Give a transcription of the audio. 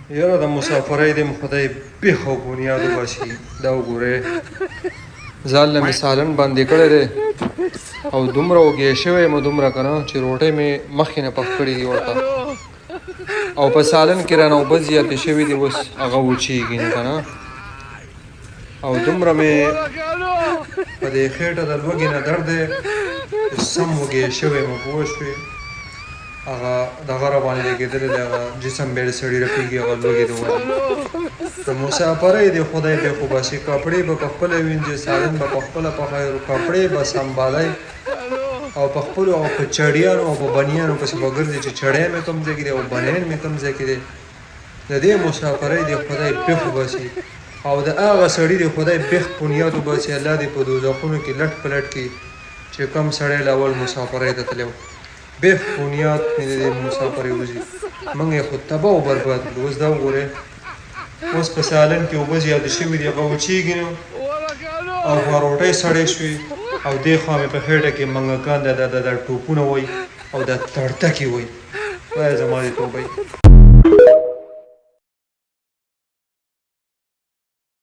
یاره د مسافرۍ دې خدای بیخ او بنیاد وباسي دا وګورئ ځان له مې سالن باندې کړی دی او دومره وږی شوی یم دومره که نه چې روټۍ مې مخکې نه پخ کړي دي ورته او په سالن کې رانه اوبه زیاتې شوي دي اوس هغه وچېږي نه که نه او دومره مې په دې خېټه د لوږې نه درد دی سم وږی شوی یم پوه شوې هغه دغه راباندې لګېدلی دی هغه جسم بیا د سړي رپېږي هغه لوږې د وجې د مسافرۍ دی خدای بیخ وباسي کپړې به په خپله وینځي سالن به په خپله پخوي کپړې به سنبالئ او په خپلو او په چړیانو او په بنیانو پسې به ګرځي چې چړی مې کوم ځای کې دی او بنیان مې کوم ځای کې دی د دې مسافرۍ دی خدای بیخ وباسي او د هغه سړي دی خدای بیخ بنیاد وباسي الله دې په دوزخونو کې لټ پلټ کړي چې کوم سړی له اول مسافرۍ ته تللی و بیخ بنیاد مې د دې مسافرۍ وځي موږ یې خو تباه او برباد کړو اوس دا وګورئ اوس په سالن کې اوبه زیاتې شوي دي هغه وچېږي نو او هغه روټۍ سړې شوې او دې خوا مې په خېټه کې منګکان دا ټوپونه وایي او دا تړتکې وایي خدای زما دې توبه